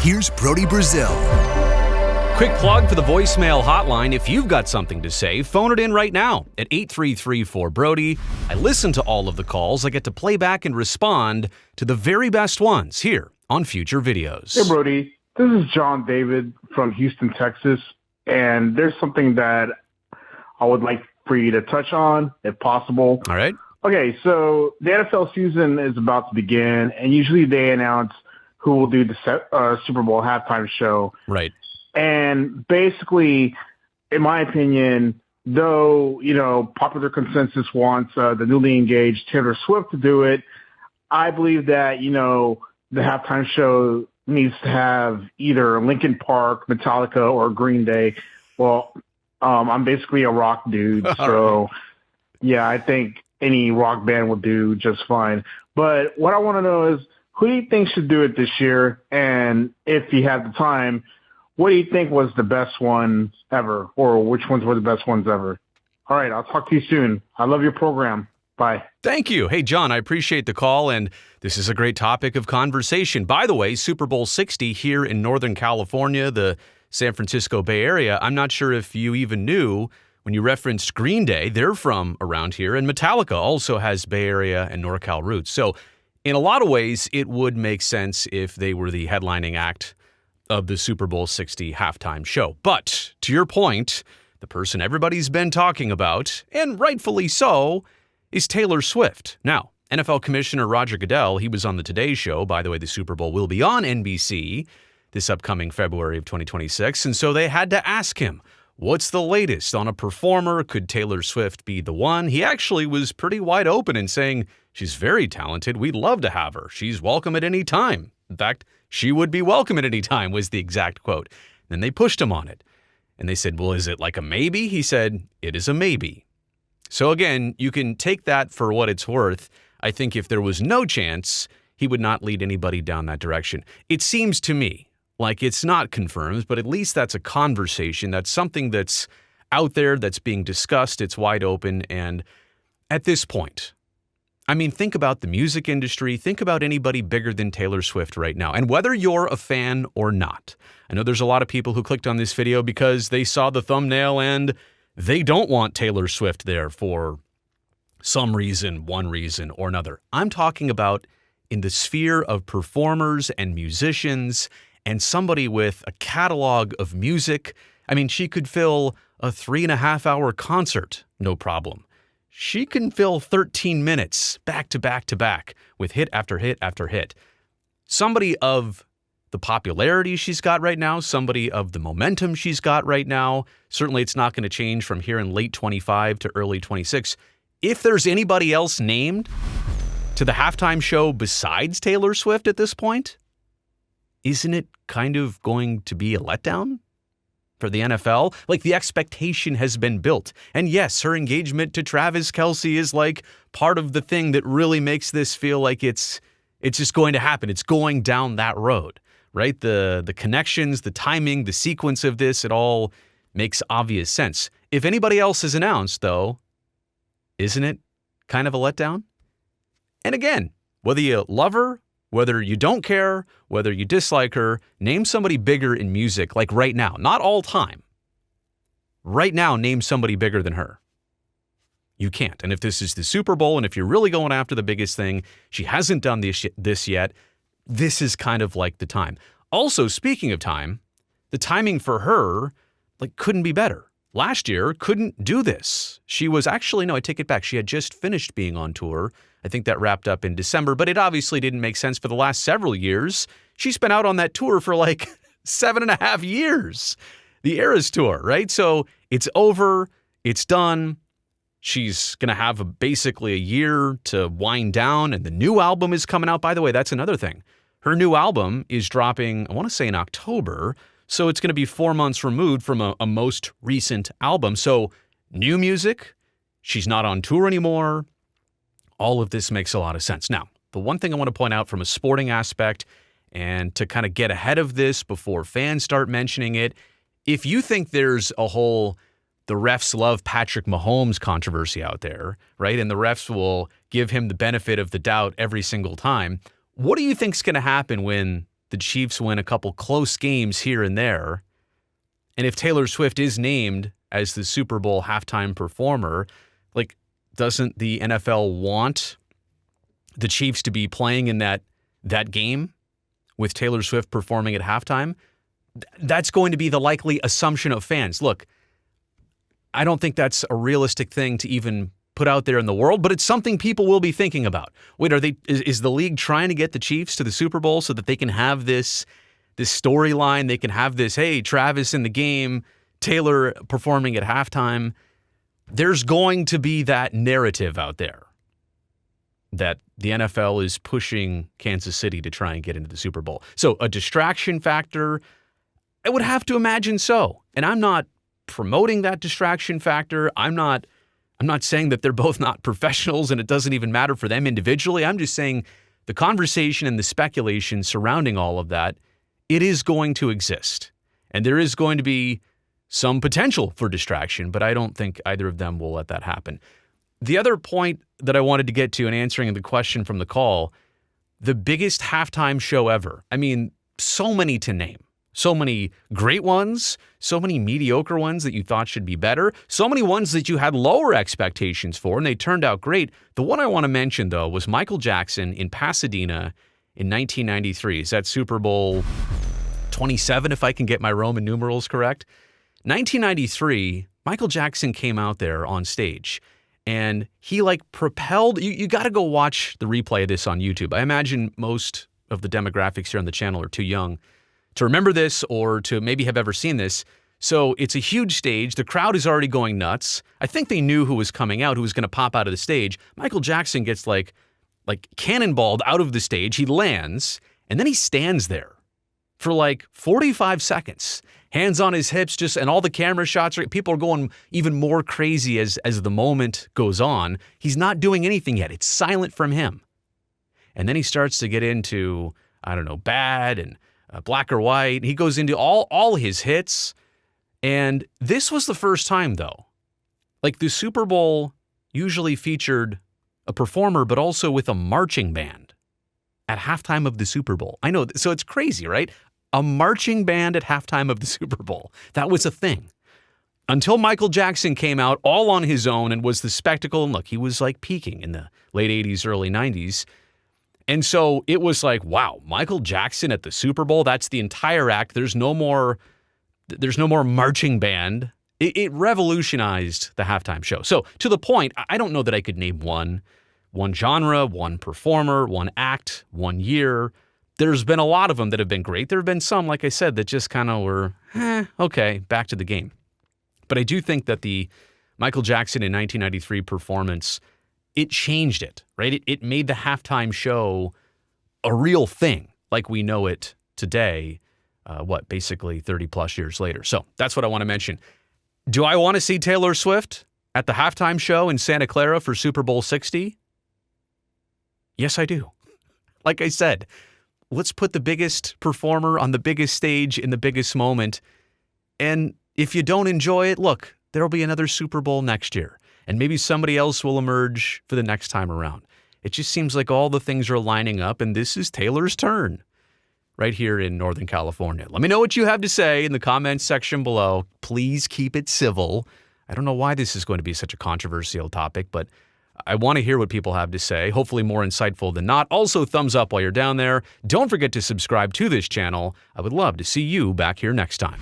here's Brody Brazil. Quick plug for the voicemail hotline. If you've got something to say, phone it in right now at 833-4BRODY. I listen to all of the calls. I get to play back and respond to the very best ones here on future videos. Hey, Brody. This is John David from Houston, Texas. And there's something that I would like for you to touch on, if possible. All right. Okay, so the NFL season is about to begin, and usually they announce who will do the Super Bowl halftime show. Right. And basically, in my opinion, though, popular consensus wants the newly engaged Taylor Swift to do it, I believe that, the halftime show needs to have either Linkin Park, Metallica, or Green Day. Well, I'm basically a rock dude, so yeah, I think any rock band would do just fine. But what I want to know is, who do you think should do it this year? And if you have the time, what do you think was the best one ever, or which ones were the best ones ever? All right, I'll talk to you soon. I love your program. Bye. Thank you. Hey, John, I appreciate the call, and this is a great topic of conversation. By the way, Super Bowl 60 here in Northern California, the San Francisco Bay Area. I'm not sure if you even knew when you referenced Green Day, they're from around here, and Metallica also has Bay Area and NorCal roots. So in a lot of ways, it would make sense if they were the headlining act of the Super Bowl 60 halftime show. But to your point, the person everybody's been talking about, and rightfully so, is Taylor Swift. Now, NFL Commissioner Roger Goodell, he was on the Today Show. By the way, the Super Bowl will be on NBC this upcoming February of 2026. And so they had to ask him, what's the latest on a performer? Could Taylor Swift be the one? He actually was pretty wide open in saying, she's very talented. We'd love to have her. She's welcome at any time. In fact, she would be welcome at any time was the exact quote. Then they pushed him on it. And they said, well, is it like a maybe? He said, it is a maybe. So again, you can take that for what it's worth. I think if there was no chance, he would not lead anybody down that direction. It seems to me like it's not confirmed, but at least that's a conversation. That's something that's out there, that's being discussed. It's wide open. And at this point, I mean, think about the music industry. Think about anybody bigger than Taylor Swift right now. And whether you're a fan or not, I know there's a lot of people who clicked on this video because they saw the thumbnail and they don't want Taylor Swift there for some reason, one reason or another. I'm talking about in the sphere of performers and musicians and somebody with a catalog of music. I mean, she could fill a 3.5-hour concert, no problem. She can fill 13 minutes back to back to back with hit after hit after hit. Somebody of the popularity she's got right now, somebody of the momentum she's got right now, certainly it's not going to change from here in late 25 to early 26. If there's anybody else named to the halftime show besides Taylor Swift at this point, isn't it kind of going to be a letdown for the NFL? Like, the expectation has been built. And yes, her engagement to Travis Kelce is like part of the thing that really makes this feel like it's just going to happen. It's going down that road, right? The connections, the timing, the sequence of this, it all makes obvious sense. If anybody else is announced, though, isn't it kind of a letdown? And again, whether you love her, whether you don't care, whether you dislike her, name somebody bigger in music, like right now, not all time. Right now, name somebody bigger than her. You can't. And if this is the Super Bowl, and if you're really going after the biggest thing, she hasn't done this yet, this is kind of like the time. Also, speaking of time, the timing for her, couldn't be better. Last year, couldn't do this. She was actually, no, I take it back. She had just finished being on tour. I think that wrapped up in December, but it obviously didn't make sense for the last several years. She's been out on that tour for 7.5 years. The Eras Tour, right? So it's over. It's done. She's going to have basically a year to wind down, and the new album is coming out. By the way, that's another thing. Her new album is dropping, I want to say in October, so it's going to be 4 months removed from a most recent album. So new music, she's not on tour anymore. All of this makes a lot of sense. Now, the one thing I want to point out from a sporting aspect, and to kind of get ahead of this before fans start mentioning it, if you think there's a whole the refs love Patrick Mahomes controversy out there, right? And the refs will give him the benefit of the doubt every single time. What do you think's going to happen when the the Chiefs win a couple close games here and there, and if Taylor Swift is named as the Super Bowl halftime performer, like, doesn't the NFL want the Chiefs to be playing in that game with Taylor Swift performing at halftime? That's going to be the likely assumption of fans. Look, I don't think that's a realistic thing to even put out there in the world, but it's something people will be thinking about. Wait, is the league trying to get the Chiefs to the Super Bowl so that they can have this storyline? They can have this, hey, Travis in the game, Taylor performing at halftime. There's going to be that narrative out there that the NFL is pushing Kansas City to try and get into the Super Bowl. So a distraction factor, I would have to imagine so. And I'm not promoting that distraction factor. I'm not saying that they're both not professionals and it doesn't even matter for them individually. I'm just saying the conversation and the speculation surrounding all of that, it is going to exist. And there is going to be some potential for distraction, but I don't think either of them will let that happen. The other point that I wanted to get to in answering the question from the call, the biggest halftime show ever. I mean, so many to name. So many great ones, so many mediocre ones that you thought should be better, so many ones that you had lower expectations for, and they turned out great. The one I want to mention, though, was Michael Jackson in Pasadena in 1993. Is that Super Bowl 27, if I can get my Roman numerals correct? 1993, Michael Jackson came out there on stage, and he propelled. You got to go watch the replay of this on YouTube. I imagine most of the demographics here on the channel are too young to remember this or to maybe have ever seen this. So it's a huge stage. The crowd is already going nuts. I think they knew who was coming out, who was going to pop out of the stage. Michael Jackson gets like cannonballed out of the stage. He lands, and then he stands there for 45 seconds, hands on his hips, and all the camera shots. People are going even more crazy as the moment goes on. He's not doing anything yet. It's silent from him. And then he starts to get into, Bad and Black or White. He goes into all his hits. And this was the first time, though. The Super Bowl usually featured a performer, but also with a marching band at halftime of the Super Bowl. I know, so it's crazy, right? A marching band at halftime of the Super Bowl. That was a thing. Until Michael Jackson came out all on his own and was the spectacle. And look, he was peaking in the late 80s, early 90s. And so it was wow, Michael Jackson at the Super Bowl, that's the entire act. There's no more marching band. It revolutionized the halftime show. So to the point, I don't know that I could name one genre, one performer, one act, one year. There's been a lot of them that have been great. There have been some, like I said, that just kind of were, okay, back to the game. But I do think that the Michael Jackson in 1993 performance, it changed it, right? It made the halftime show a real thing like we know it today, basically 30 plus years later. So that's what I want to mention. Do I want to see Taylor Swift at the halftime show in Santa Clara for Super Bowl 60? Yes, I do. Like I said, let's put the biggest performer on the biggest stage in the biggest moment. And if you don't enjoy it, look, there'll be another Super Bowl next year. And maybe somebody else will emerge for the next time around. It just seems like all the things are lining up, and this is Taylor's turn right here in Northern California. Let me know what you have to say in the comments section below. Please keep it civil. I don't know why this is going to be such a controversial topic, but I want to hear what people have to say, hopefully more insightful than not. Also, thumbs up while you're down there. Don't forget to subscribe to this channel. I would love to see you back here next time.